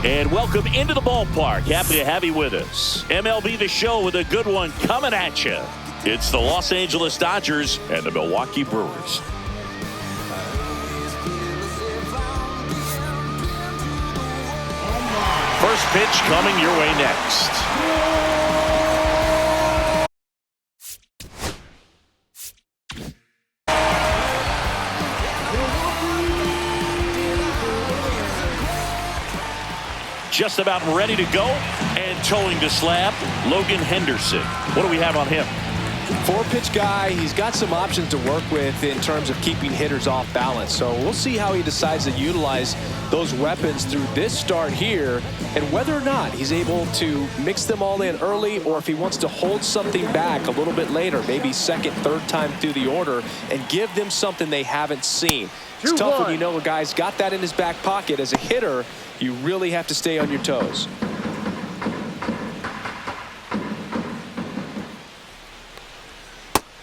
And welcome into the ballpark. Happy to have you with us. MLB The Show with a good one coming at you. It's the Los Angeles Dodgers and the Milwaukee Brewers. First pitch coming your way next. Just about ready to go and towing the slab, Logan Henderson. What do we have on him? 4-pitch guy. He's got some options to work with in terms of keeping hitters off balance. So we'll see how he decides to utilize those weapons through this start here and whether or not he's able to mix them all in early or if he wants to hold something back a little bit later, maybe second, third time through the order and give them something they haven't seen. It's tough when you know a guy's got that in his back pocket. As a hitter, you really have to stay on your toes.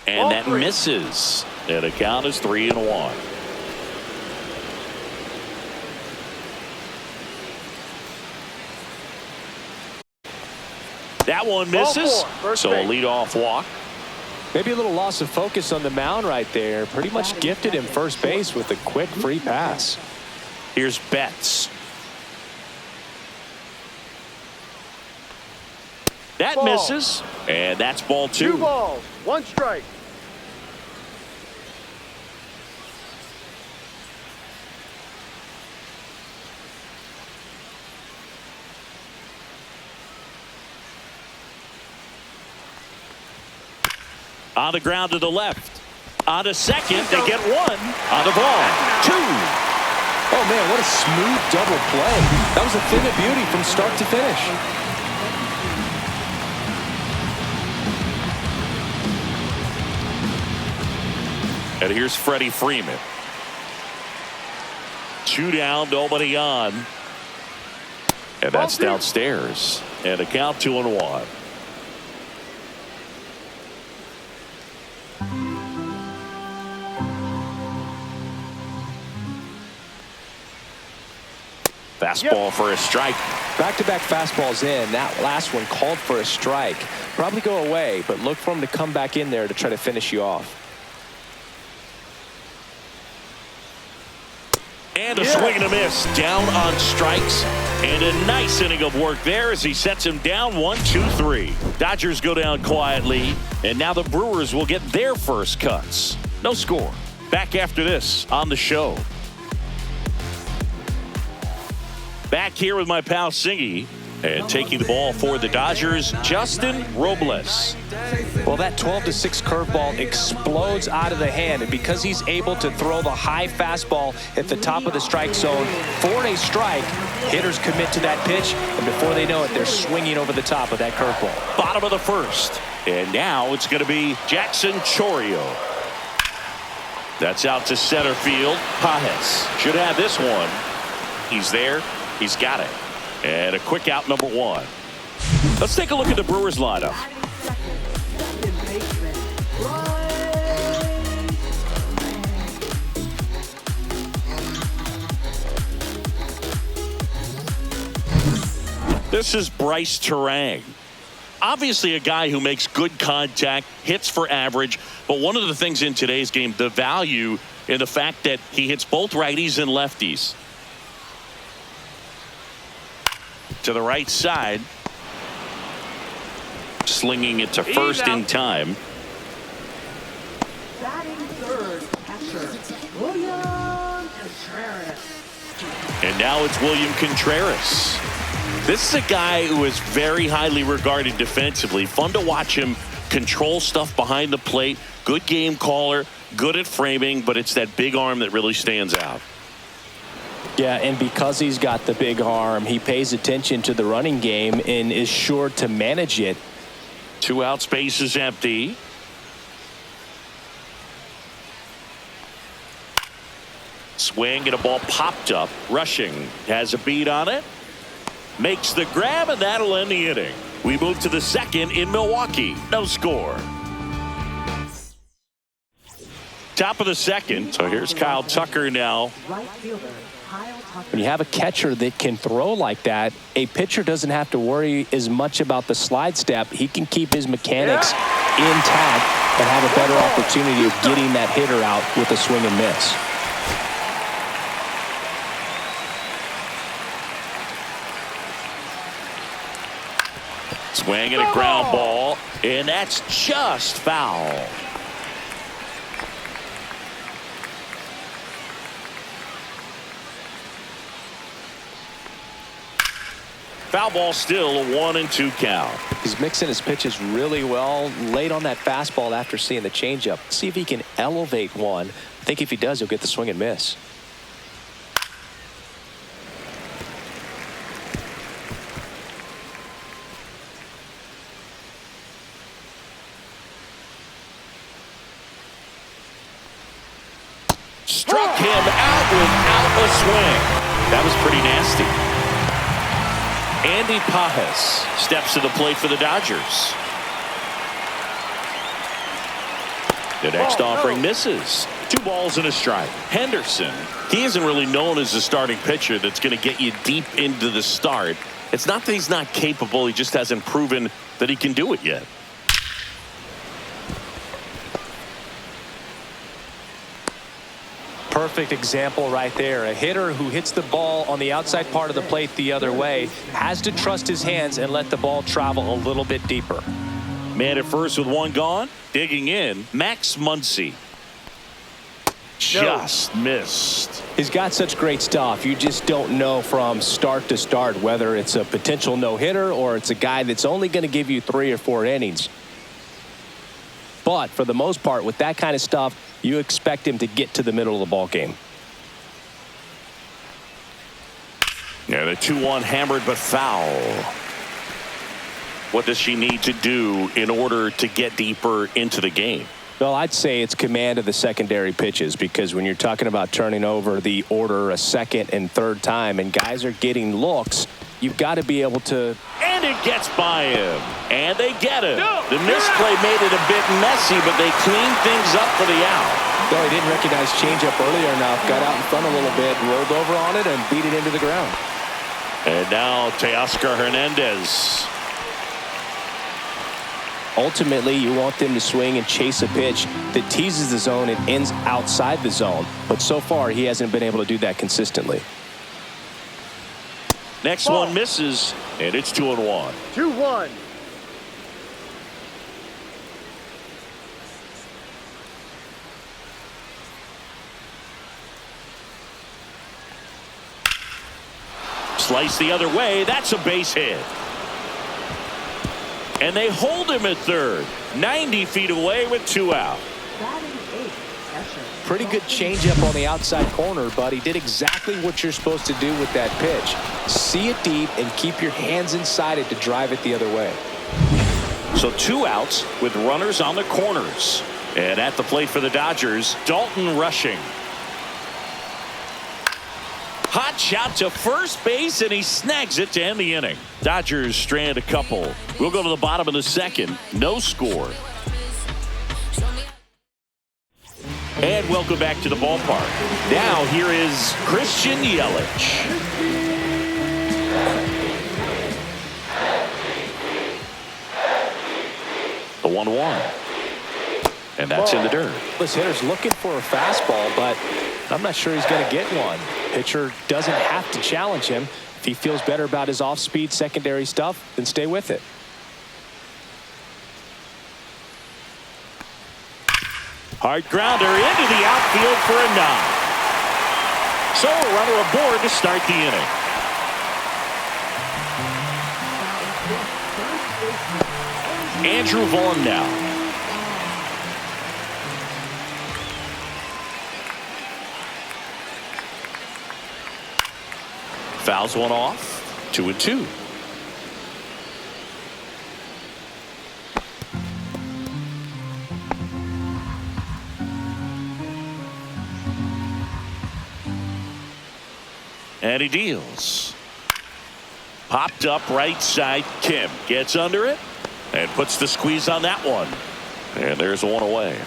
And that misses. And the count is 3-1. That one misses. So a leadoff walk. Maybe a little loss of focus on the mound right there. Pretty much gifted him first base with a quick free pass. Here's Betts. That misses. And that's ball 2. 2 balls, 1 strike. On the ground to the left. On to second. They get 1. On the ball. 2. Oh, man, what a smooth double play. That was a thing of beauty from start to finish. And here's Freddie Freeman. 2 down, nobody on. And that's downstairs. And a count 2-1. Fastball for a strike. Back-to-back fastballs in. That last one called for a strike. Probably go away, but look for him to come back in there to try to finish you off. And a swing and a miss. Down on strikes. And a nice inning of work there as he sets him down 1-2-3. Dodgers go down quietly. And now the Brewers will get their first cuts. No score. Back after this on the show. Back here with my pal Singy. And taking the ball for the Dodgers, Justin Robles. Well, that 12-6 curveball explodes out of the hand. And because he's able to throw the high fastball at the top of the strike zone for a strike, hitters commit to that pitch. And before they know it, they're swinging over the top of that curveball. Bottom of the first. And now it's going to be Jackson Chourio. That's out to center field. Pajes should have this one. He's there. He's got it. And a quick out, number 1. Let's take a look at the Brewers lineup. This is Bryce Terang. Obviously a guy who makes good contact, hits for average, but one of the things in today's game, the value in the fact that he hits both righties and lefties. To the right side. Slinging it to first in time. And now it's William Contreras. This is a guy who is very highly regarded defensively. Fun to watch him control stuff behind the plate. Good game caller. Good at framing. But it's that big arm that really stands out. Yeah, and because he's got the big arm, he pays attention to the running game and is sure to manage it. 2 out, space is empty. Swing and a ball popped up. Rushing has a beat on it. Makes the grab, and that'll end the inning. We move to the second in Milwaukee. No score. Top of the second. So here's Kyle Tucker now. When you have a catcher that can throw like that, a pitcher doesn't have to worry as much about the slide step. He can keep his mechanics intact and have a better opportunity of getting that hitter out with a swing and miss. Swing and a ground ball, and that's just foul. Foul ball, still a 1-2 count. He's mixing his pitches really well. Late on that fastball after seeing the changeup. See if he can elevate one. I think if he does, he'll get the swing and miss. Struck him out without a swing. That was pretty nasty. Andy Pajes steps to the plate for the Dodgers. The next offering misses. 2 balls and a strike. Henderson, he isn't really known as a starting pitcher that's going to get you deep into the start. It's not that he's not capable, he just hasn't proven that he can do it yet. Perfect example right there. A hitter who hits the ball on the outside part of the plate the other way has to trust his hands and let the ball travel a little bit deeper. Man at first with 1 gone. Digging in, Max Muncy. Just missed. He's got such great stuff. You just don't know from start to start whether it's a potential no-hitter or it's a guy that's only going to give you 3 or 4 innings. But for the most part, with that kind of stuff, you expect him to get to the middle of the ball game. Yeah, the 2-1 hammered but foul. What does she need to do in order to get deeper into the game? Well, I'd say it's command of the secondary pitches, because when you're talking about turning over the order a second and third time and guys are getting looks, you've got to be able to. And it gets by him. And they get him. The misplay made it a bit messy, but they cleaned things up for the out. No, he didn't recognize changeup earlier enough. Got out in front a little bit, rolled over on it, and beat it into the ground. And now Teoscar Hernandez. Ultimately, you want them to swing and chase a pitch that teases the zone and ends outside the zone. But so far, he hasn't been able to do that consistently. Next one misses, and it's 2-1. 2-1. Slice the other way. That's a base hit. And they hold him at third. 90 feet away with 2 out. Pretty good changeup on the outside corner, but he did exactly what you're supposed to do with that pitch. See it deep and keep your hands inside it to drive it the other way. So 2 outs with runners on the corners. And at the plate for the Dodgers, Dalton Rushing. Hot shot to first base, and he snags it to end the inning. Dodgers strand a couple. We'll go to the bottom of the second. No score. And welcome back to the ballpark. Now here is Christian Yelich. The 1-1. And that's in the dirt. This hitter's looking for a fastball, but I'm not sure he's going to get one. Pitcher doesn't have to challenge him. If he feels better about his off-speed secondary stuff, then stay with it. Hard grounder into the outfield for a knock. So a runner aboard to start the inning. Andrew Vaughn now. Fouls one off. 2-2. And he deals. Popped up right side. Kim gets under it and puts the squeeze on that one. And there's one away.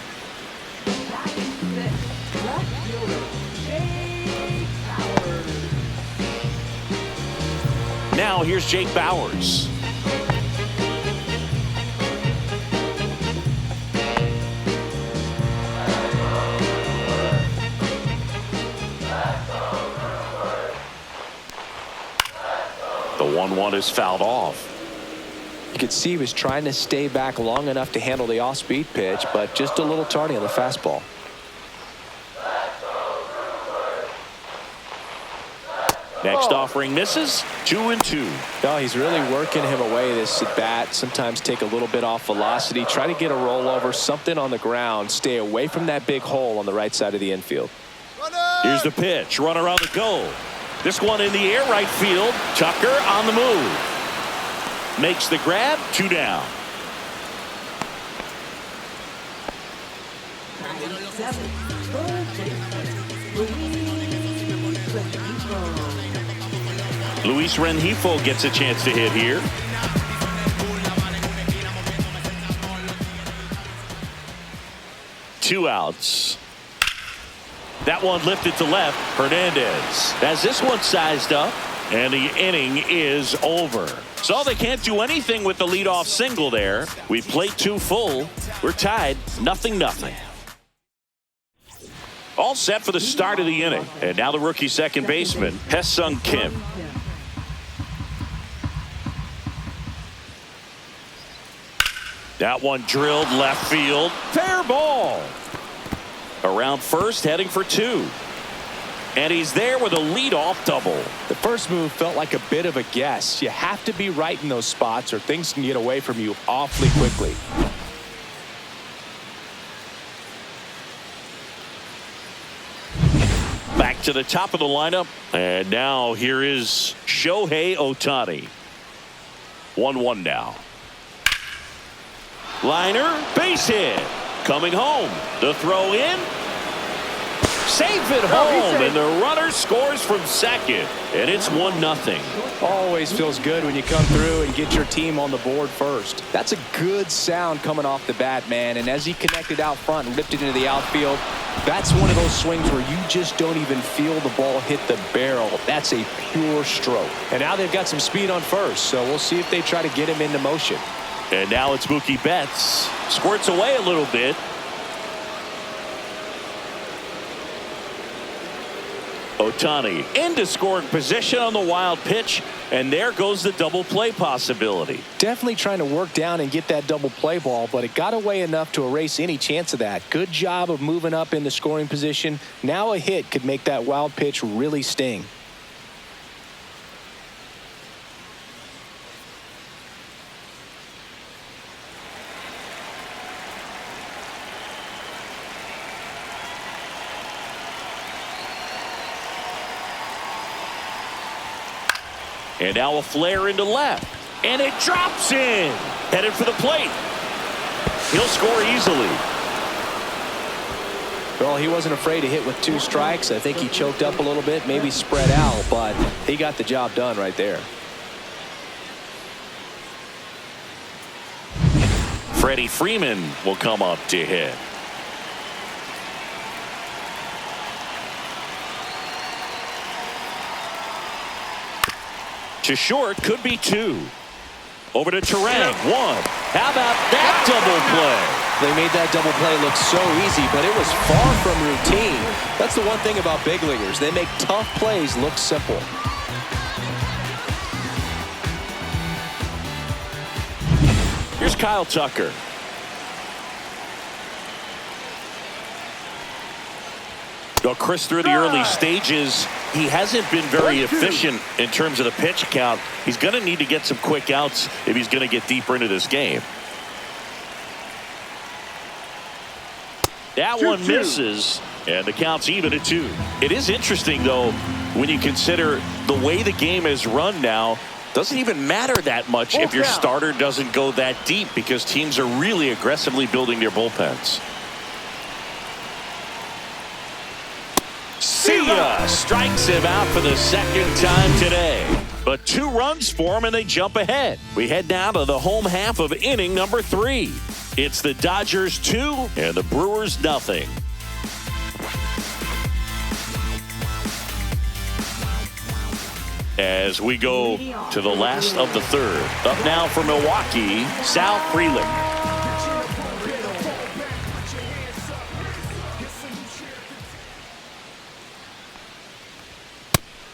Now here's Jake Bauers. The 1-1 is fouled off. You could see he was trying to stay back long enough to handle the off-speed pitch, but just a little tardy on the fastball. Next offering misses. 2-2. No, he's really working him away this at bat. Sometimes take a little bit off velocity. Try to get a rollover, something on the ground. Stay away from that big hole on the right side of the infield. Here's the pitch. Runner on the goal. This one in the air, right field. Tucker on the move. Makes the grab. 2 down. Luis Rengifo gets a chance to hit here. Two outs. That one lifted to left. Hernandez has this one sized up, and the inning is over. So they can't do anything with the leadoff single there. We played 2 full. We're tied 0-0. All set for the start of the inning. And now the rookie second baseman, Hye-Sung Kim. That one drilled left field. Fair ball. Around first, heading for 2. And he's there with a leadoff double. The first move felt like a bit of a guess. You have to be right in those spots or things can get away from you awfully quickly. Back to the top of the lineup. And now here is Shohei Ohtani. 1-1 now. Liner, base hit. Coming home. The throw in. Safe at home, and the runner scores from second, and it's 1-0. Always feels good when you come through and get your team on the board first. That's a good sound coming off the bat, man, and as he connected out front and ripped it into the outfield, that's one of those swings where you just don't even feel the ball hit the barrel. That's a pure stroke. And now they've got some speed on first, so we'll see if they try to get him into motion. And now it's Mookie Betts. Squirts away a little bit. Ohtani into scoring position on the wild pitch, and there goes the double play possibility. Definitely trying to work down and get that double play ball, but it got away enough to erase any chance of that. Good job of moving up into scoring position. Now a hit could make that wild pitch really sting. And now a flare into left. And it drops in. Headed for the plate. He'll score easily. Well, he wasn't afraid to hit with 2 strikes. I think he choked up a little bit, maybe spread out, but he got the job done right there. Freddie Freeman will come up to hit. To short, could be 2. Over to Terang, 1. How about that double play? They made that double play look so easy, but it was far from routine. That's the one thing about big leaguers. They make tough plays look simple. Here's Kyle Tucker. Chris, through the early stages, he hasn't been very efficient in terms of the pitch count. He's going to need to get some quick outs if he's going to get deeper into this game. That one misses, and the count's even at 2. It is interesting, though, when you consider the way the game is run now. Doesn't even matter that much if your starter doesn't go that deep, because teams are really aggressively building their bullpens. See ya! Strikes him out for the second time today. But 2 runs for him, and they jump ahead. We head now to the home half of inning number 3. It's the Dodgers 2 and the Brewers 0. as we go to the last of the third. Up now for Milwaukee, Sal Frelick.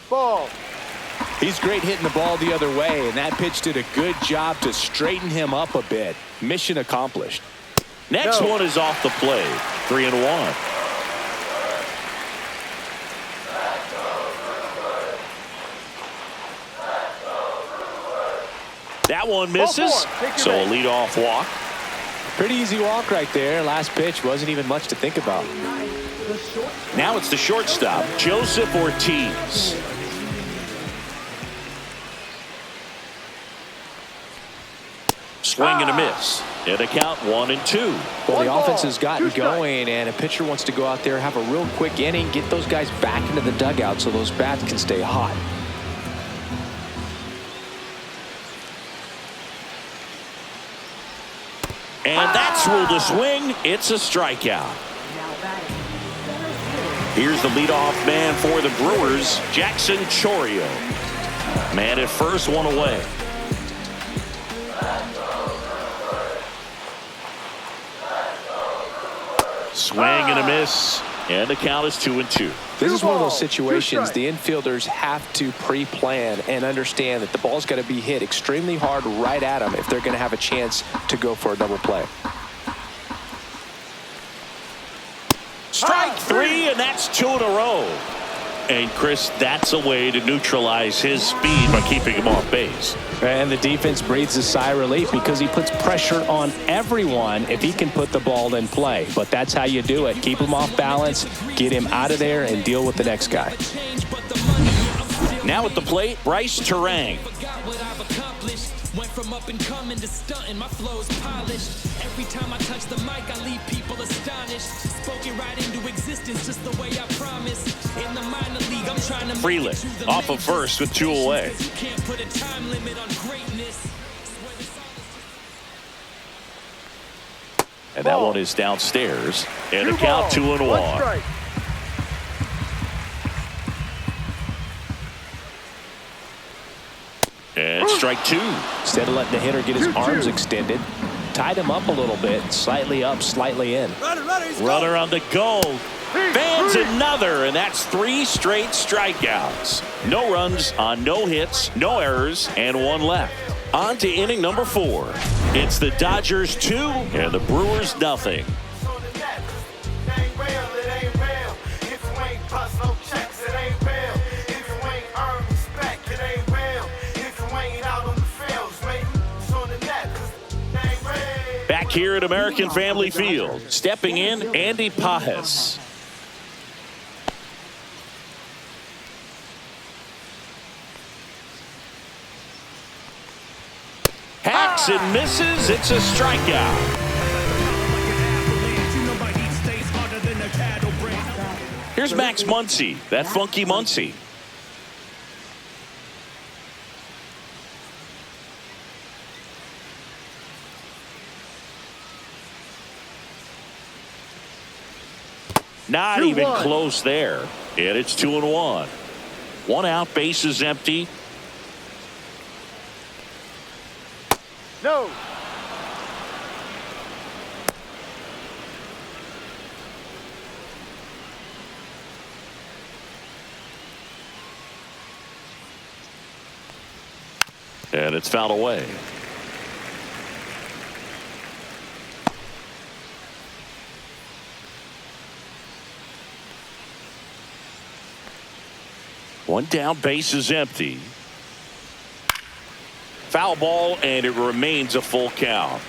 Ball. He's great hitting the ball the other way, and that pitch did a good job to straighten him up a bit. Mission accomplished. Next one is off the plate. 3-1. That one misses, so a leadoff walk. Pretty easy walk right there. Last pitch wasn't even much to think about. Now it's the shortstop, Joseph Ortiz. Swing and a miss. And a count 1-2. Well, the offense has gotten going, and a pitcher wants to go out there, have a real quick inning, get those guys back into the dugout so those bats can stay hot. And that's ruled a swing. It's a strikeout. Here's the leadoff man for the Brewers, Jackson Chourio. Man at first, one away. Swing and a miss, and the count is 2-2. This is one of those situations the infielders have to pre-plan and understand that the ball's got to be hit extremely hard right at them if they're going to have a chance to go for a double play. Strike three, and that's 2 in a row. And Chris, that's a way to neutralize his speed by keeping him off base. And the defense breathes a sigh of relief because he puts pressure on everyone if he can put the ball in play. But that's how you do it. Keep him off balance, get him out of there, and deal with the next guy. Now at the plate, Bryce Terang. Went from up and coming to stunting, my flow's polished. Every time I touch the mic, I leave people astonished. Spoken right into existence, just the way I promised. In the minor league, I'm trying to Frelick off of first with 2 away. You can't put a time limit on greatness. And that one is downstairs. And the count 2-1. And strike 2. Instead of letting the hitter get his arms extended, tied him up a little bit, slightly up, slightly in. Runner on the go. Fans another, and that's 3 straight strikeouts. No runs on no hits, no errors, and 1 left. On to inning number 4. It's the Dodgers 2 and the Brewers nothing. Back here at American Family Field, stepping in, Andy Pajes. Hacks and misses. It's a strikeout. Here's Max Muncy, that funky Muncy. Not even close there. And it's 2-1. 1 out, bases empty. No. And it's fouled away. One down, base is empty. Foul ball, and it remains a full count.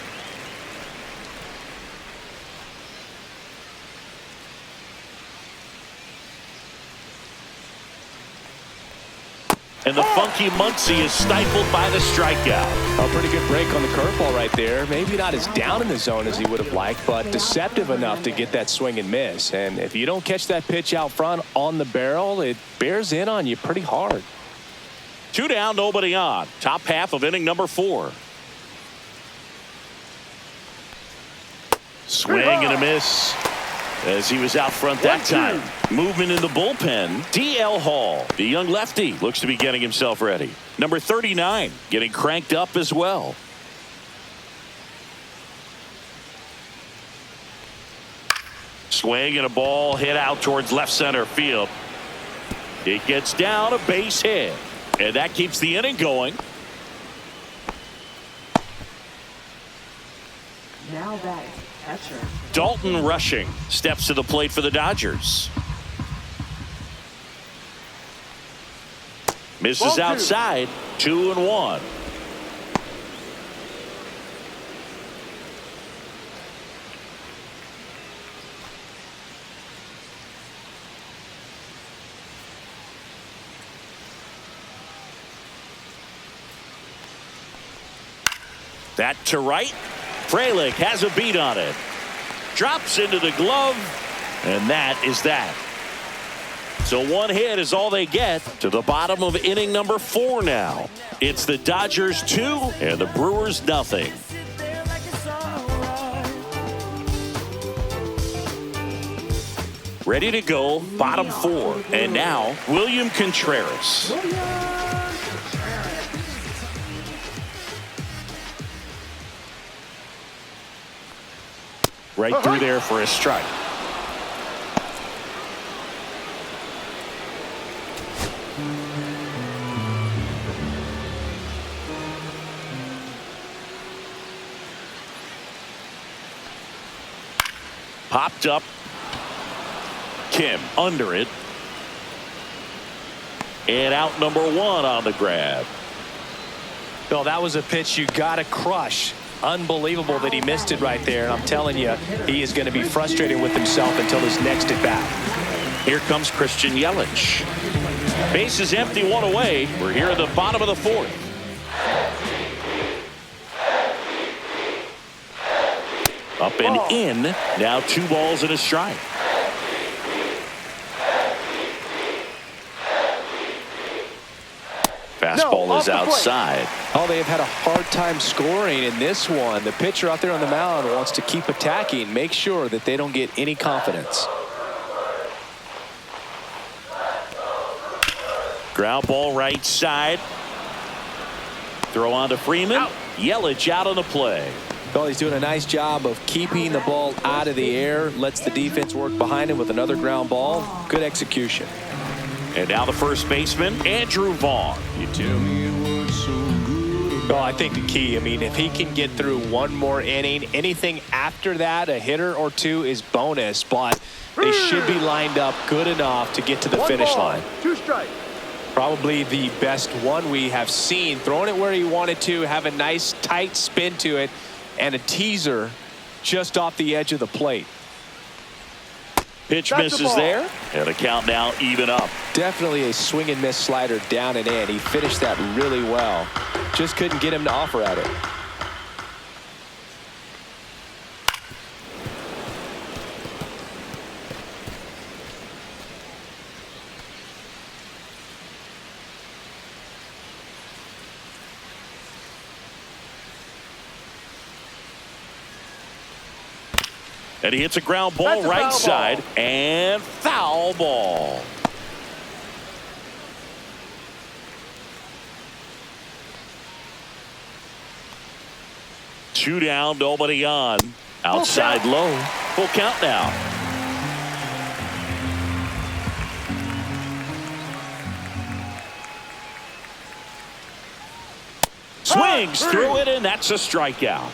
And the funky Muncy is stifled by the strikeout. A pretty good break on the curveball right there. Maybe not as down in the zone as he would have liked, but deceptive enough to get that swing and miss. And if you don't catch that pitch out front on the barrel, it bears in on you pretty hard. 2 down, nobody on. Top half of inning number 4. Swing and a miss. as he was out front that time. Movement in the bullpen. D.L. Hall, the young lefty, looks to be getting himself ready. Number 39 getting cranked up as well. Swing and a ball hit out towards left center field. It gets down, a base hit, and that keeps the inning going. Now batting, catcher. Dalton Rushing steps to the plate for the Dodgers. Misses outside. 2-1. That to right. Frelick has a beat on it. Drops into the glove, and that is that. So one hit is all they get to the bottom of inning number 4 now. It's the Dodgers 2 and the Brewers nothing. Ready to go, bottom 4. And now, William Contreras. Right through there for a strike. Popped up. Kim under it. And out number 1 on the grab. Bill, that was a pitch you got to crush. Unbelievable that he missed it right there. And I'm telling you, he is going to be frustrated with himself until his next at bat. Here comes Christian Yelich. Base is empty, 1 away. We're here at the bottom of the 4th. Up and in. Now 2 balls and a strike. Fastball is outside. Oh, they have had a hard time scoring in this one. The pitcher out there on the mound wants to keep attacking, make sure that they don't get any confidence. Ground ball right side. Throw on to Freeman. Yelich out on the play. Well, he's doing a nice job of keeping the ball out of the air. Lets the defense work behind him with another ground ball. Good execution. And now the first baseman, Andrew Vaughn. You tell me it was so good. Well, I think the key, I mean, if he can get through one more inning, anything after that, a hitter or 2 is bonus, but they should be lined up good enough to get to the finish line. 2 strikes. Probably the best one we have seen. Throwing it where he wanted to, have a nice tight spin to it, and a teaser just off the edge of the plate. Pitch That's misses the ball. there, and a count now even up. Definitely a swing and miss slider down and in. He finished that really well. Just couldn't get him to offer at it. And he hits a ground ball right side, and foul ball. Two down, nobody on. Outside low. Full count now. Swings through it, and that's a strikeout.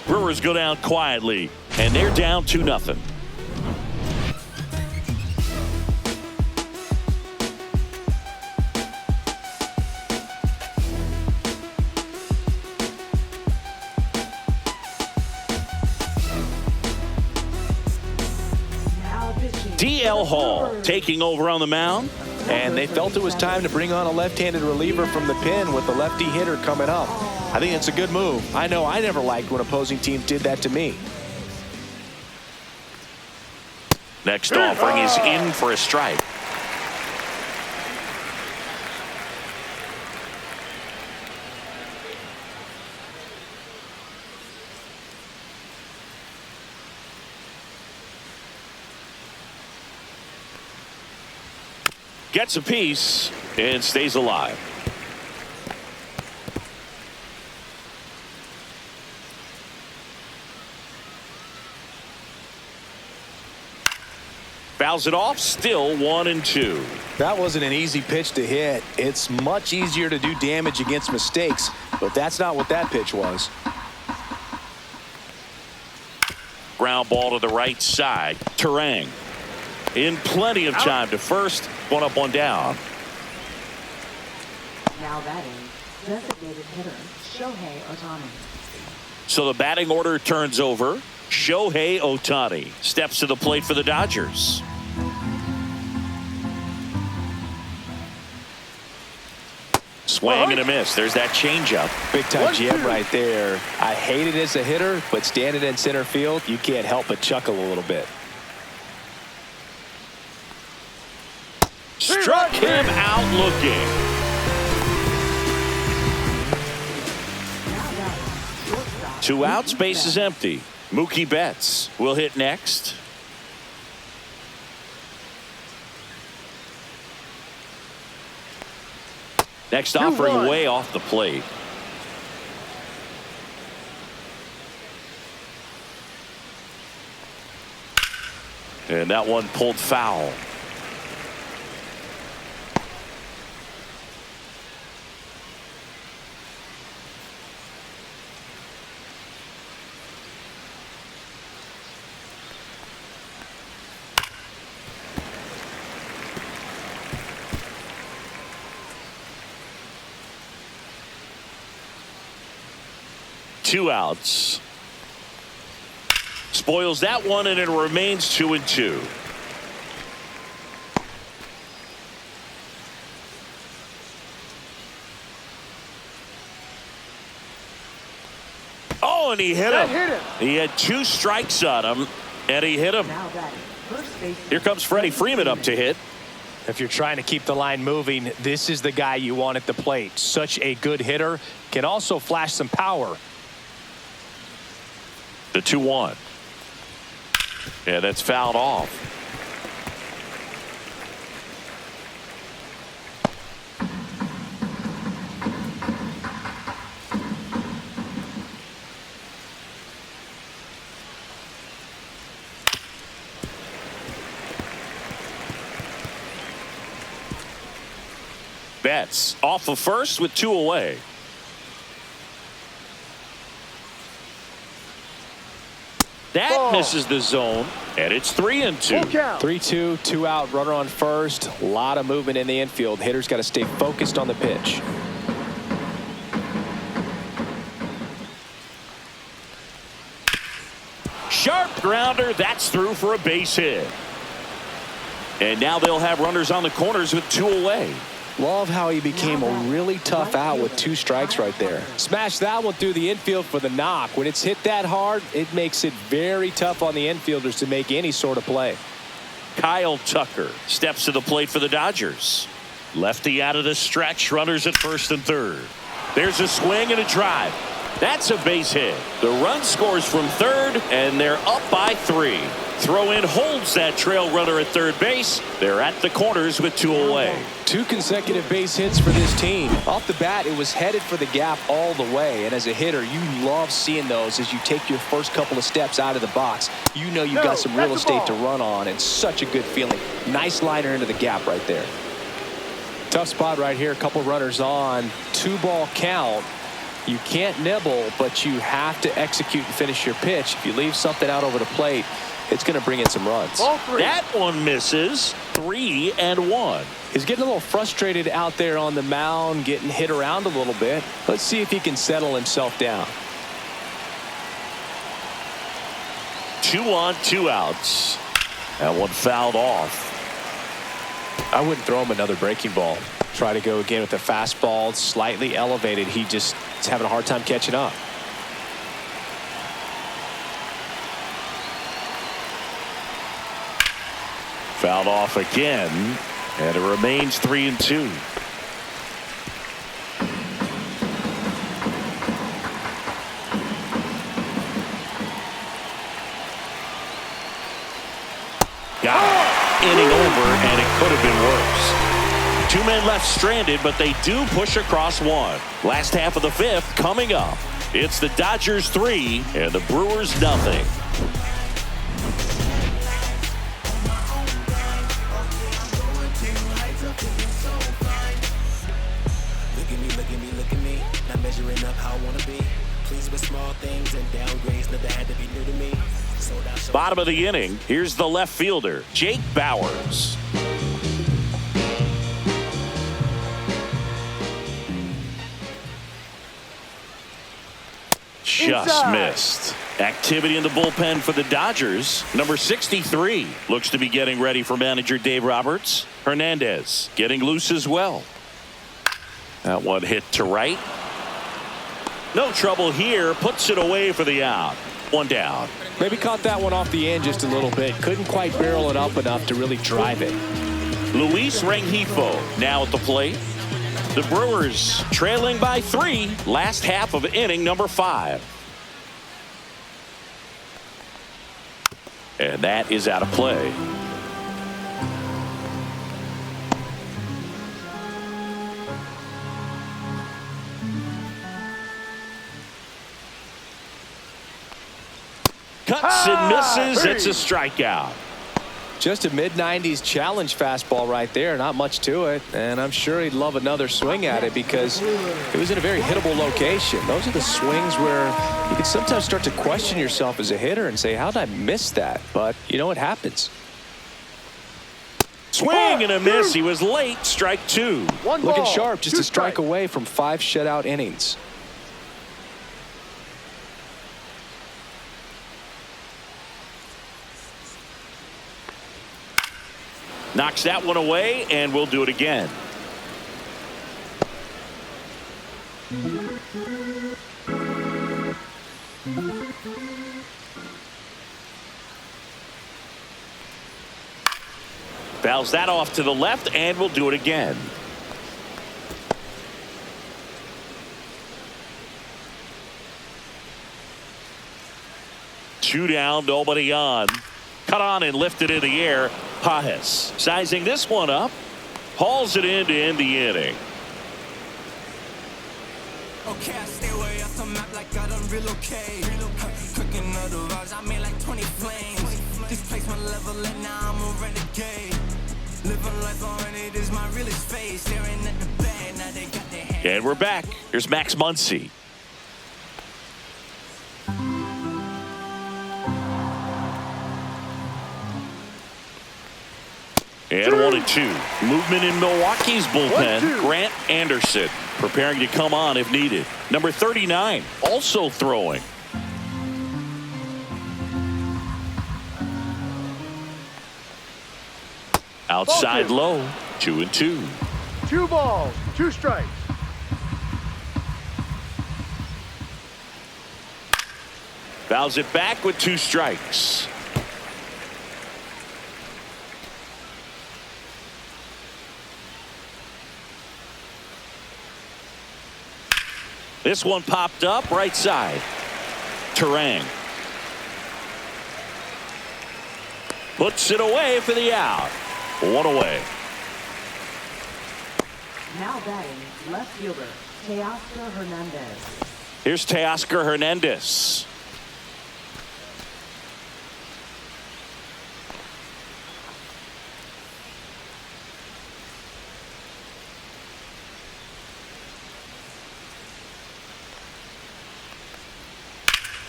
Brewers go down quietly, and they're down 2-0. D.L. Hall taking over on the mound. And they felt it was time to bring on a left-handed reliever from the pen with the lefty hitter coming up. I think it's a good move. I know I never liked when opposing teams did that to me. Next offering is in for a strike. Gets a piece and stays alive. Fouls it off. Still 1-2. That wasn't an easy pitch to hit. It's much easier to do damage against mistakes, but that's not what that pitch was. Ground ball to the right side. Terang in plenty of time to first. One up, one down. Now batting, designated hitter, Shohei Ohtani. So the batting order turns over. Shohei Ohtani steps to the plate for the Dodgers. Swing and a miss. There's that changeup. Big time jab right there. I hate it as a hitter, but standing in center field, you can't help but chuckle a little bit. Struck him out looking. Two outs, base is empty. Mookie Betts will hit next. Next offering way off the plate. And that one pulled foul. Two outs. Spoils that one, and it remains 2-2. Oh, and he hit him. He had two strikes on him, and he hit him. Now batting, first base. Here comes Freddie Freeman up to hit. If you're trying to keep the line moving, this is the guy you want at the plate. Such a good hitter. Can also flash some power. The 2-1. Yeah, that's fouled off. Betts off of first with two away. That misses the zone, and it's 3-2. 3-2, two out, runner on first. A lot of movement in the infield. Hitter's got to stay focused on the pitch. Sharp grounder. That's through for a base hit. And now they'll have runners on the corners with two away. Love how he became a really tough out with two strikes right there. Smash that one through the infield for the knock. When it's hit that hard, it makes it very tough on the infielders to make any sort of play. Kyle Tucker steps to the plate for the Dodgers. Lefty out of the stretch. Runners at first and third. There's a swing and a drive. That's a base hit. The run scores from third, and they're up by 3. Throw in holds that trail runner at third base. They're at the corners with two away. 2 consecutive base hits for this team. Off the bat, it was headed for the gap all the way. And as a hitter, you love seeing those as you take your first couple of steps out of the box. You know you've got some real estate to run on, and such a good feeling. Nice liner into the gap right there. Tough spot right here. A couple runners on. 2-ball count. You can't nibble, but you have to execute and finish your pitch. If you leave something out over the plate, it's going to bring in some runs. That one misses. 3-1. He's getting a little frustrated out there on the mound, getting hit around a little bit. Let's see if he can settle himself down. 2 on, 2 outs. That one fouled off. I wouldn't throw him another breaking ball. Try to go again with the fastball, slightly elevated. He just is having a hard time catching up. Fouled off again, and it remains 3-2. Got it. Inning over, and it could have been worse. Two men left stranded, but they do push across one. Last half of the fifth coming up. It's the Dodgers 3 and the Brewers nothing. Look at me. Not measuring up how I want to be. Pleased with small things and downgrades never had to be new to me. Bottom of the inning, here's the left fielder, Jake Bauers. Just missed. Activity in the bullpen for the Dodgers. Number 63 looks to be getting ready for manager Dave Roberts. Hernandez getting loose as well. That one hit to right. No trouble here. Puts it away for the out. One down. Maybe caught that one off the end just a little bit. Couldn't quite barrel it up enough to really drive it. Luis Rengifo now at the plate. The Brewers trailing by 3. Last half of inning number 5. And that is out of play. Cuts and misses. It's a strikeout. Just a mid-90s challenge fastball right there. Not much to it. And I'm sure he'd love another swing at it because it was in a very hittable location. Those are the swings where you can sometimes start to question yourself as a hitter and say, how did I miss that? But, you know, it happens. Swing and a miss. He was late. Strike 2. Looking sharp. Just a strike away from 5 shutout innings. Knocks that one away, and we'll do it again. Fouls that off to the left, and we'll do it again. Two down, nobody on. Cut on and lifted in the air. Pajes sizing this one up. Hauls it in to end the inning. Okay, I stay way off the map like I done relocate. Cooking other vibes, I made like 20 flames. This place my level and now I'm a renegade. Living life already, this is my realest face. Staring at the bag, now they got their hands. And we're back. Here's Max Muncy. And 1-2. Movement in Milwaukee's bullpen. Grant Anderson preparing to come on if needed. Number 39 also throwing. Outside low. 2-2. 2 balls, 2 strikes. Fouls it back with 2 strikes. This one popped up right side. Terang puts it away for the out. 1 away. Now batting, left fielder, Teoscar Hernandez. Here's Teoscar Hernandez.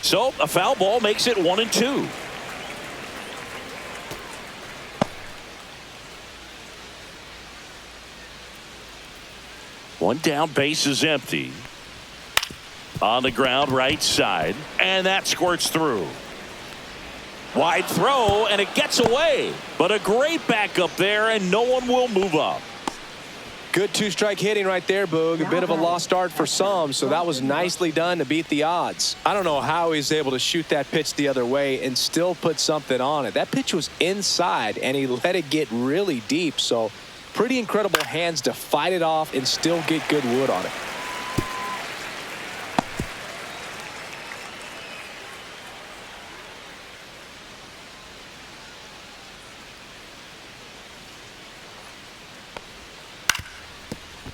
So a foul ball makes it 1-2. One down, base is empty. On the ground, right side, and that squirts through. Wide throw, and it gets away. But a great backup there, and no one will move up. Good 2-strike hitting right there, Boog. A bit of a lost art for some, so that was nicely done to beat the odds. I don't know how he's able to shoot that pitch the other way and still put something on it. That pitch was inside, and he let it get really deep, so pretty incredible hands to fight it off and still get good wood on it.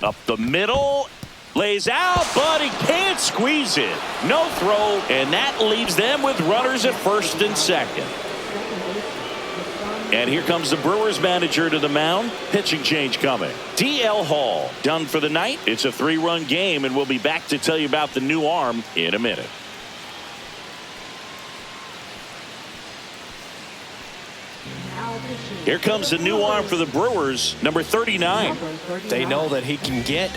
Up the middle. Lays out, but he can't squeeze it. No throw, and that leaves them with runners at first and second. And here comes the Brewers manager to the mound. Pitching change coming. D.L. Hall done for the night. It's a 3-run game, and we'll be back to tell you about the new arm in a minute. Here comes the new arm for the Brewers, number 39. They know that he can get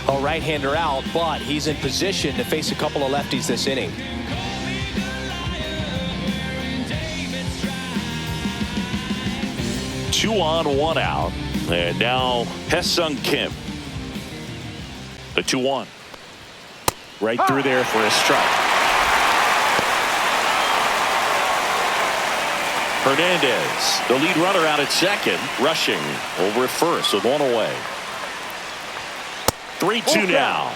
a right-hander out, but he's in position to face a couple of lefties this inning. Two on, one out. And now Hae-Sung Kim. The 2-1. Right through there for a strike. Hernandez, the lead runner out at second, rushing over at first with one away. 3-2 now.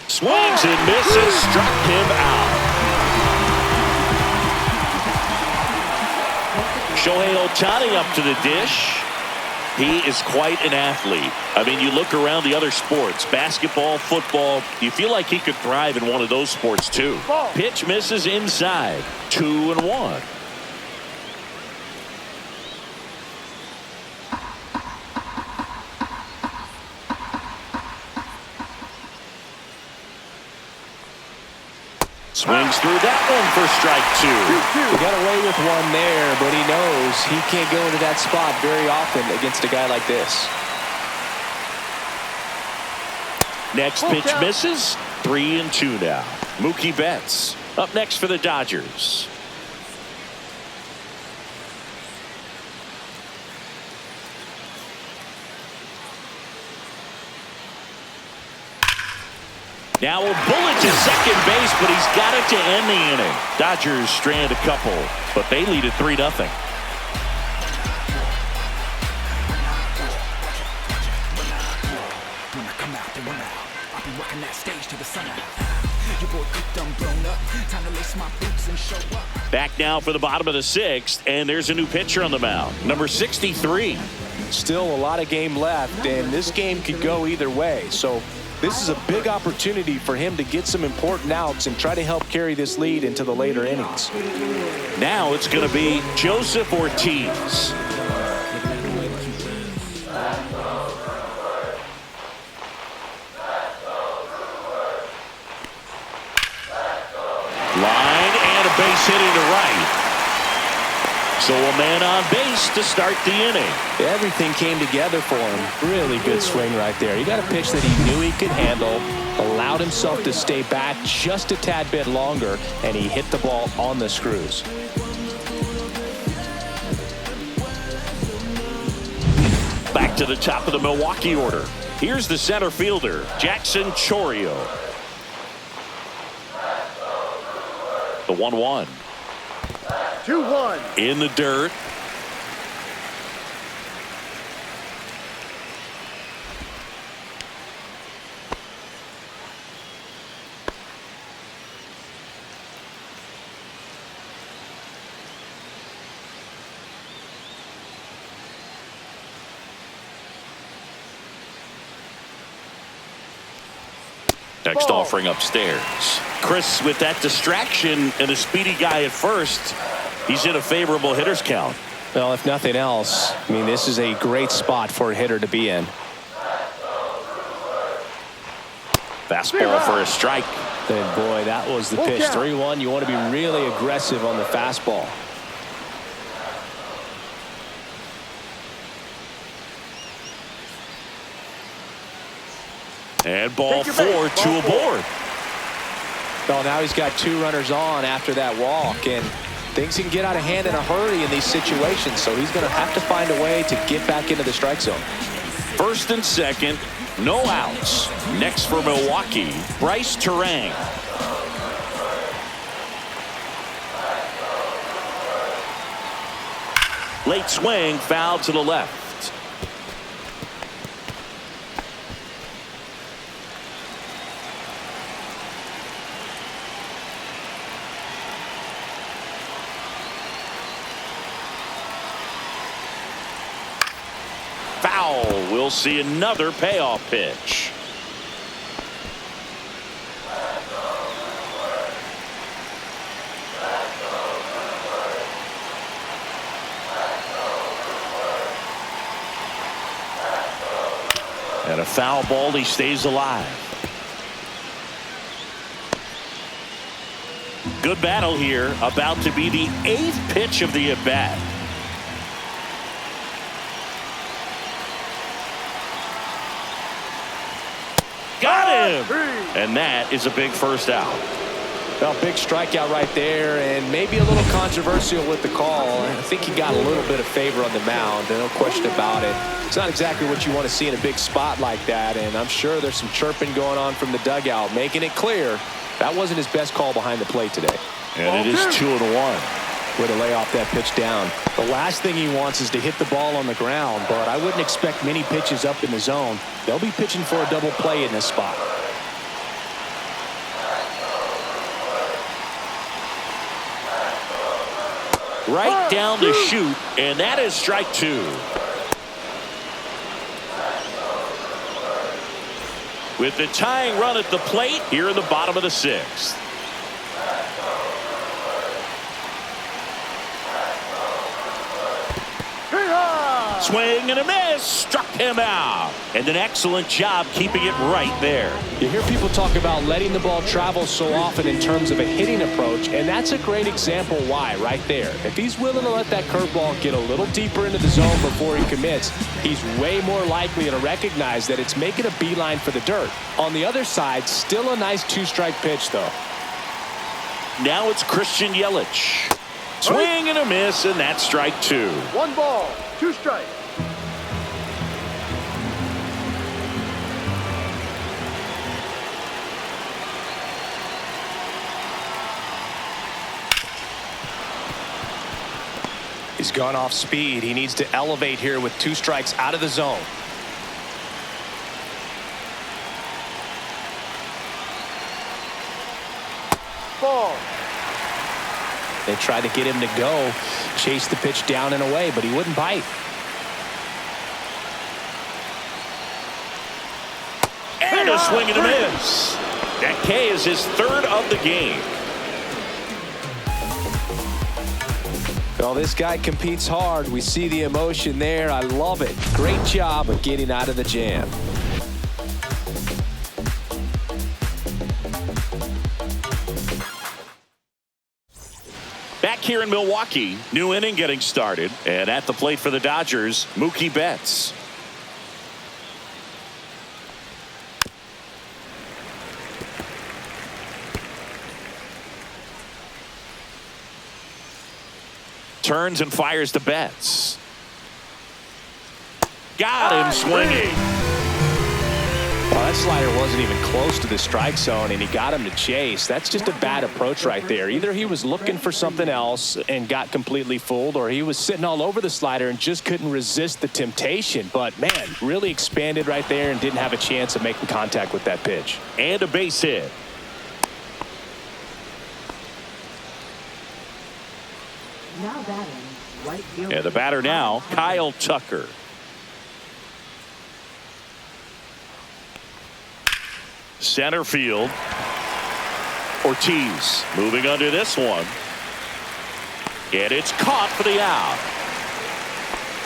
Swings and misses, struck him out. Shohei Ohtani up to the dish. He is quite an athlete. I mean, you look around the other sports, basketball, football, you feel like he could thrive in one of those sports too. Pitch misses inside. 2-1. Swings through that one for strike 2. He got away with one there, but he knows he can't go into that spot very often against a guy like this. Next pitch misses. 3-2 now. Mookie Betts up next for the Dodgers. Now a bullet to second base, but he's got it to end the inning. Dodgers strand a couple, but they lead at 3-0. Back now for the bottom of the 6th, and there's a new pitcher on the mound, number 63. Still a lot of game left, and this game could go either way. So this is a big opportunity for him to get some important outs and try to help carry this lead into the later innings. Now it's going to be Joseph Ortiz. Line and a base hitting to right. So a man on base to start the inning. Everything came together for him. Really good swing right there. He got a pitch that he knew he could handle, allowed himself to stay back just a tad bit longer, and he hit the ball on the screws. Back to the top of the Milwaukee order. Here's the center fielder, Jackson Chourio. The 1-1. 2-1. In the dirt. Next offering upstairs. Chris, with that distraction and a speedy guy at first, he's in a favorable hitter's count. Well, if nothing else, I mean, this is a great spot for a hitter to be in. Fastball for a strike. And boy, that was the pitch. 3-1. You want to be really aggressive on the fastball. And ball 4, 2 aboard. Well, now he's got 2 runners on after that walk, and things can get out of hand in a hurry in these situations, so he's going to have to find a way to get back into the strike zone. First and second, no outs. Next for Milwaukee, Bryce Terang. Late swing, foul to the left. We'll see another payoff pitch. And a foul ball. He stays alive. Good battle here. About to be the 8th pitch of the at-bat. Got him! And that is a big first out. Well, big strikeout right there, and maybe a little controversial with the call. I think he got a little bit of favor on the mound, no question about it. It's not exactly what you want to see in a big spot like that, and I'm sure there's some chirping going on from the dugout, making it clear that wasn't his best call behind the plate today. And it is 2-1. Way to lay off that pitch down. The last thing he wants is to hit the ball on the ground, but I wouldn't expect many pitches up in the zone. They'll be pitching for a double play in this spot. Right down the chute, and that is strike 2. With the tying run at the plate here in the bottom of the 6th. Swing and a miss, struck him out, and an excellent job keeping it right there. You hear people talk about letting the ball travel so often in terms of a hitting approach, and that's a great example why right there. If he's willing to let that curveball get a little deeper into the zone before he commits, he's way more likely to recognize that it's making a beeline for the dirt. On the other side, still a nice 2-strike pitch though. Now it's Christian Yelich. Swing and a miss, and that's strike 2. 1 ball, 2 strikes. He's gone off speed. He needs to elevate here with 2 strikes out of the zone. Ball. They tried to get him to go, chase the pitch down and away, but he wouldn't bite. And a swing and a miss. That K is his 3rd of the game. Well, this guy competes hard. We see the emotion there. I love it. Great job of getting out of the jam. Back here in Milwaukee, new inning getting started, and at the plate for the Dodgers, Mookie Betts. Turns and fires to Betts. Got him swinging. Well, that slider wasn't even close to the strike zone, and he got him to chase. That's just a bad approach right there. Either he was looking for something else and got completely fooled, or he was sitting all over the slider and just couldn't resist the temptation. But, man, really expanded right there and didn't have a chance of making contact with that pitch. And a base hit. Now batting, right fielder. And the batter now, Kyle Tucker. Center field. Ortiz moving under this one. And it's caught for the out.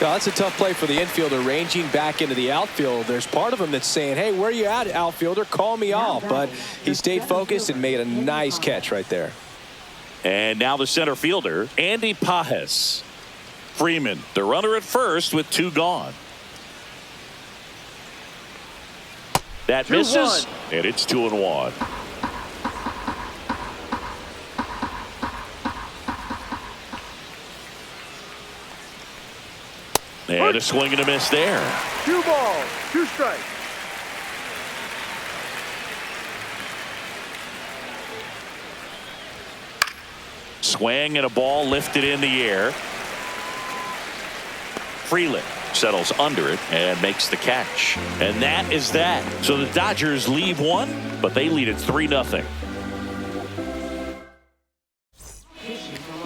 Well, that's a tough play for the infielder, ranging back into the outfield. There's part of him that's saying, hey, where you at, outfielder? Call me off. But he stayed focused and made a nice catch right there. And now the center fielder, Andy Pajes. Freeman, the runner at first with 2 gone. That misses, and it's 2-1. And a swing and a miss there. 2 balls, 2 strikes. Swing and a ball lifted in the air. Freeland settles under it and makes the catch. And that is that. So the Dodgers leave 1, but they lead it 3-0.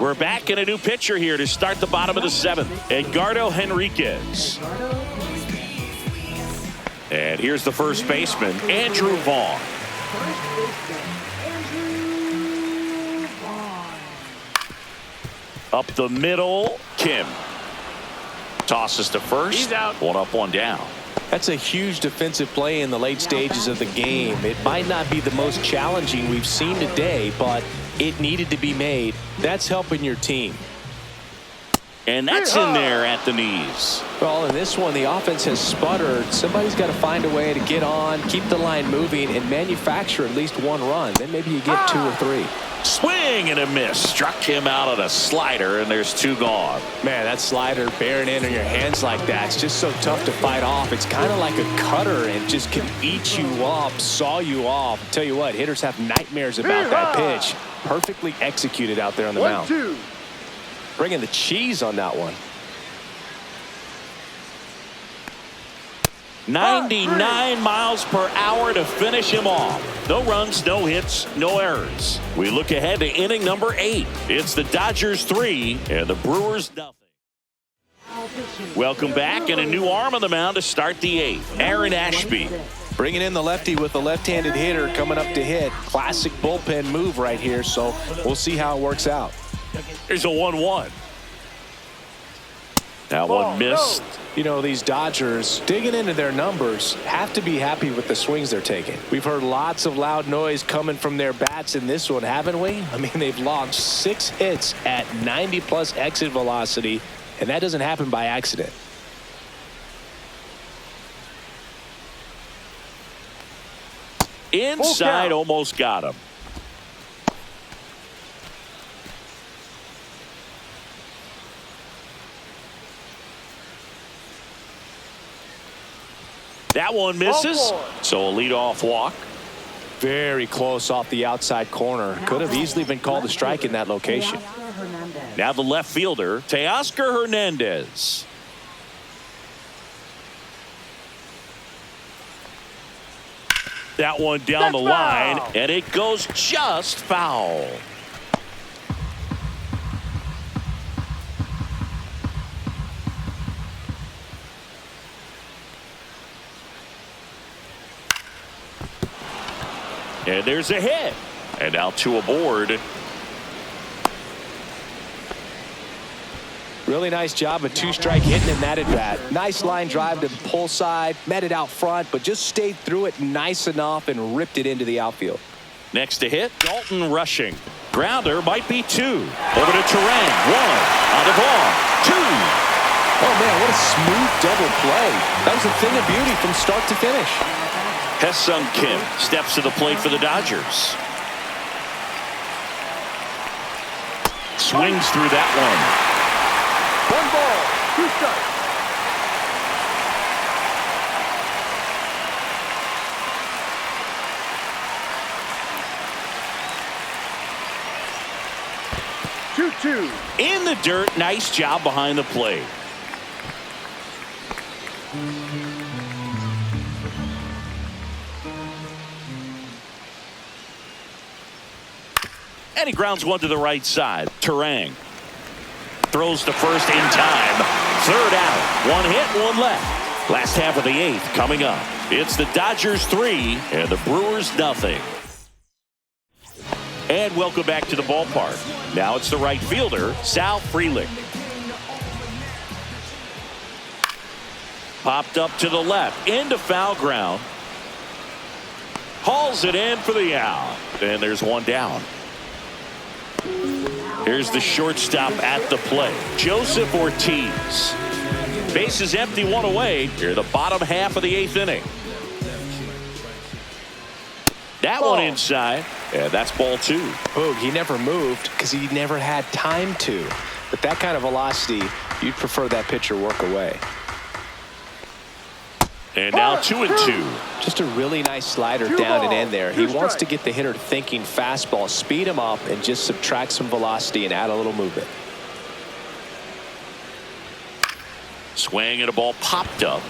We're back in a new pitcher here to start the bottom of the 7th. Edgardo Henriquez. And here's the first baseman, Andrew Vaughn. First baseman, Andrew Vaughn. Up the middle, Kim. Tosses to first. He's out. 1 up, 1 down. That's a huge defensive play in the late stages of the game. It might not be the most challenging we've seen today, but it needed to be made. That's helping your team. And that's in there at the knees. Well, in this one, the offense has sputtered. Somebody's got to find a way to get on, keep the line moving, and manufacture at least 1 run. Then maybe you get 2 or 3. Swing and a miss. Struck him out on a slider, and there's 2 gone. Man, that slider bearing in on your hands like that, it's just so tough to fight off. It's kind of like a cutter and just can eat you up, saw you off. I'll tell you what, hitters have nightmares about that pitch. Perfectly executed out there on the mound. 1-2. Bringing the cheese on that one. 99 miles per hour to finish him off. No runs, no hits, no errors. We look ahead to inning number 8. It's the Dodgers 3 and the Brewers nothing. Welcome back, and a new arm on the mound to start the 8th. Aaron Ashby. Bringing in the lefty with a left-handed hitter coming up to hit. Classic bullpen move right here, so we'll see how it works out. Here's a 1-1. That one missed. You know, these Dodgers, digging into their numbers, have to be happy with the swings they're taking. We've heard lots of loud noise coming from their bats in this one, haven't we? I mean, they've launched 6 hits at 90-plus exit velocity, and that doesn't happen by accident. Inside, almost got him. That one misses, so a leadoff walk. Very close off the outside corner. Could have easily been called a strike in that location. Now the left fielder, Teoscar Hernandez. That one down the line, and it goes just foul. And there's a hit. And now 2 aboard. Really nice job of 2-strike hitting in that at bat. Nice line drive to the pull side, met it out front, but just stayed through it nice enough and ripped it into the outfield. Next to hit, Dalton rushing. Grounder might be 2. Over to Terang. 1 on the ball. 2. Oh man, what a smooth double play. That was a thing of beauty from start to finish. Hesung Kim steps to the plate for the Dodgers. Swings through that one. 1 ball, 2 strikes. In the dirt, nice job behind the plate. And he grounds one to the right side. Terang throws to first in time. 3rd out. 1 hit, 1 left. Last half of the 8th coming up. It's the Dodgers 3 and the Brewers nothing. And welcome back to the ballpark. Now it's the right fielder, Sal Frelick. Popped up to the left, into foul ground. Hauls it in for the out. And there's 1 down. Here's the shortstop at the plate, Joseph Ortiz. Base is empty, 1 away. Here the bottom half of the 8th inning. That one inside, and that's ball 2. Boog, he never moved because he never had time to. But that kind of velocity, you'd prefer that pitcher work away. And now 2-2. Just a really nice slider down and in there. He wants to get the hitter thinking fastball, speed him up, and just subtract some velocity and add a little movement. Swing and a ball popped up.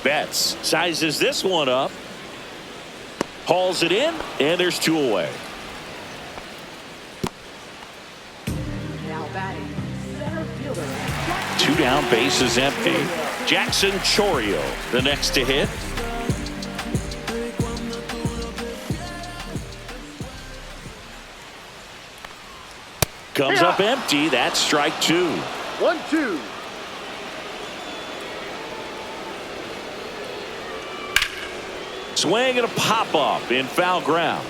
Betts sizes this one up. Hauls it in, and there's 2 away. Now batting, center fielder. 2 down, bases empty. Jackson Chourio, the next to hit. comes up empty. That's strike 2. 1-2. Swing and a pop-up in foul ground.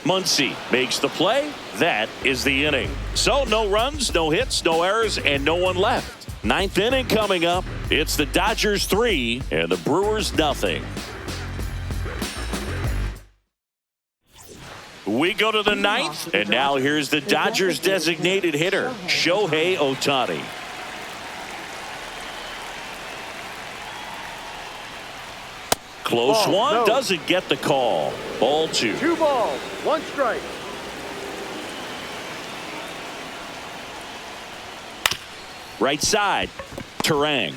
Muncy makes the play. That is the inning. So no runs, no hits, no errors, and no one left. 9th inning coming up. It's the Dodgers 3 and the Brewers nothing. We go to the 9th, and now here's the Dodgers designated hitter, Shohei Ohtani. Close one, no. doesn't get the call. Ball 2. 2 balls, 1 strike. Right side, Terang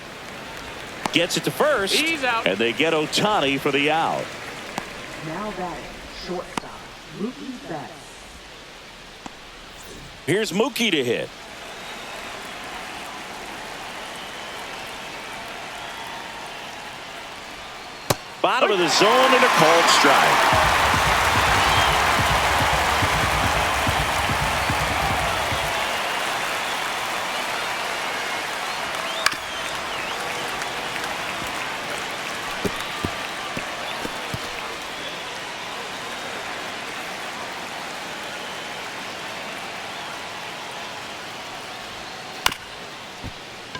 gets it to first. He's out. And they get Ohtani for the out. Now batting, shortstop, Mookie Betts. Here's Mookie to hit. Bottom of the zone and a called strike.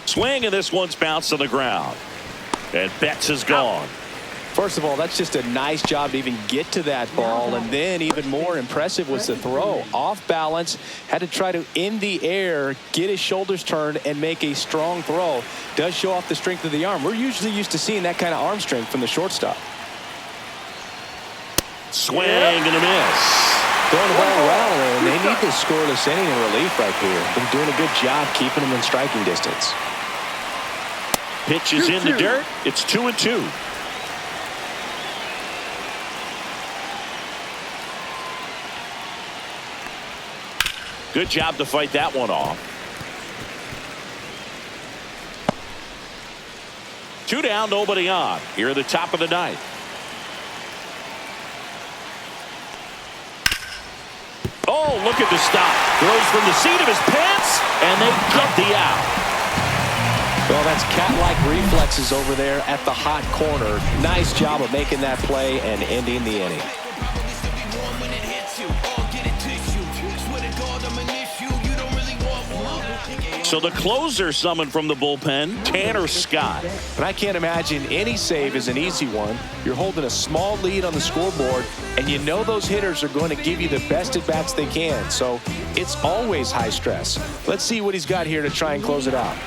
Swing, and this one's bounced on the ground. And Betts is gone. First of all, that's just a nice job to even get to that ball, and then even more impressive was the throw. Off balance, had to try to, in the air, get his shoulders turned and make a strong throw. Does show off the strength of the arm. We're usually used to seeing that kind of arm strength from the shortstop. Swing and a miss. Throwing the ball well, and they need this scoreless inning in relief right here. Been doing a good job keeping them in striking distance. Pitch is in the dirt. It's 2-2. Good job to fight that one off. 2 down, nobody on. Here at the top of the 9th. Oh, look at the stop. Throws from the seat of his pants, and they get the out. Well, that's cat-like reflexes over there at the hot corner. Nice job of making that play and ending the inning. So the closer summoned from the bullpen, Tanner Scott. But I can't imagine any save is an easy one. You're holding a small lead on the scoreboard, and you know those hitters are going to give you the best at-bats they can. So it's always high stress. Let's see what he's got here to try and close it out.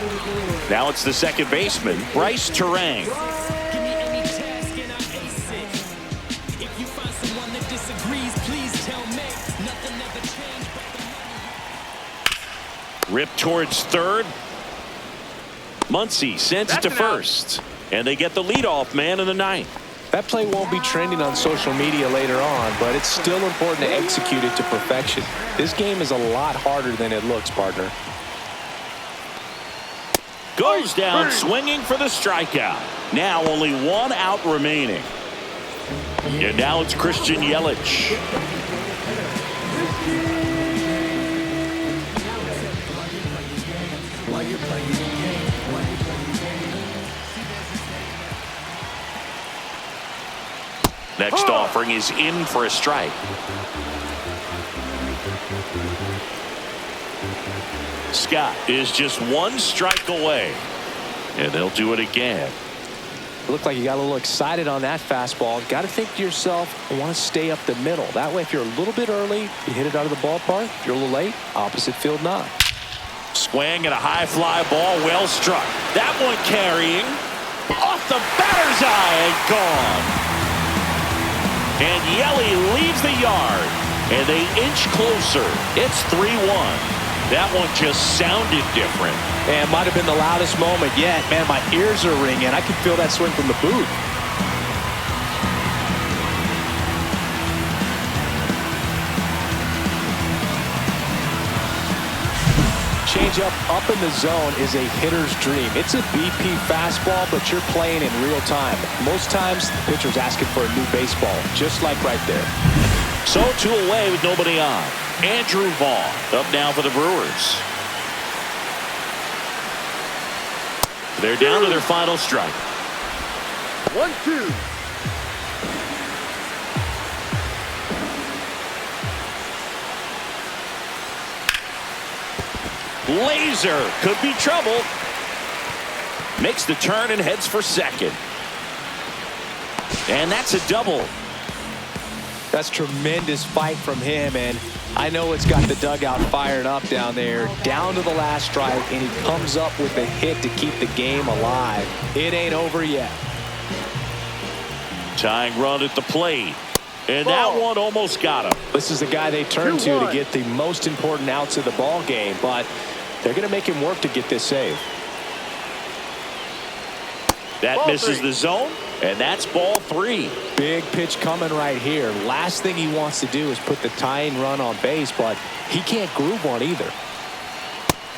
Now it's the second baseman, Bryce Terang. Give me any task and I ace it. If you find someone that disagrees, please tell me. Nothing ever changed but the money. Rip towards third. Muncy sends it to first. And they get the leadoff man in the 9th. That play won't be trending on social media later on, but it's still important to execute it to perfection. This game is a lot harder than it looks, partner. Goes down swinging for the strikeout. Now only 1 out remaining. And now it's Christian Yelich. Next offering is in for a strike. Scott is just 1 strike away. And they'll do it again. It looked like you got a little excited on that fastball. Got to think to yourself, I want to stay up the middle. That way, if you're a little bit early, you hit it out of the ballpark. If you're a little late, opposite field knock. Swing and a high fly ball, well struck. That one carrying off the batter's eye and gone. And Yelly leaves the yard, and they inch closer. It's 3-1. That one just sounded different. And might have been the loudest moment yet. Man, my ears are ringing. I can feel that swing from the booth. Changeup up in the zone is a hitter's dream. It's a BP fastball, but you're playing in real time. Most times, the pitcher's asking for a new baseball, just like right there. So 2 away with nobody on. Andrew Vaughn up now for the Brewers. They're down to their final strike. 1-2. Laser could be trouble. Makes the turn and heads for second. And that's a double. That's tremendous fight from him, and I know it's got the dugout fired up down there. Down to the last strike, and he comes up with a hit to keep the game alive. It ain't over yet. Tying run at the plate. And that one almost got him. This is the guy they turn to get the most important outs of the ball game, but they're going to make him work to get this save. That misses the zone, and that's ball 3. Big pitch coming right here. Last thing he wants to do is put the tying run on base, but he can't groove one either.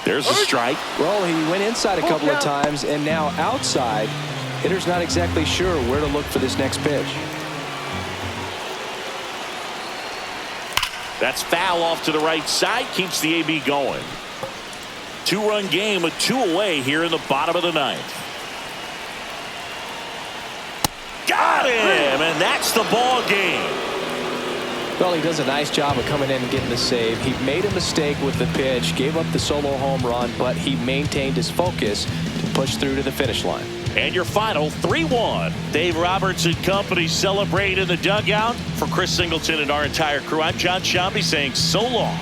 There's a strike. Well, he went inside a couple of times, and now outside. Hitter's not exactly sure where to look for this next pitch. That's foul off to the right side. Keeps the AB going. 2-run game with 2 away here in the bottom of the 9th. Got him, and that's the ball game. Well, he does a nice job of coming in and getting the save. He made a mistake with the pitch, gave up the solo home run, but he maintained his focus to push through to the finish line. And your final 3-1. Dave Roberts and company celebrate in the dugout. For Chris Singleton and our entire crew, I'm John Shambi saying so long.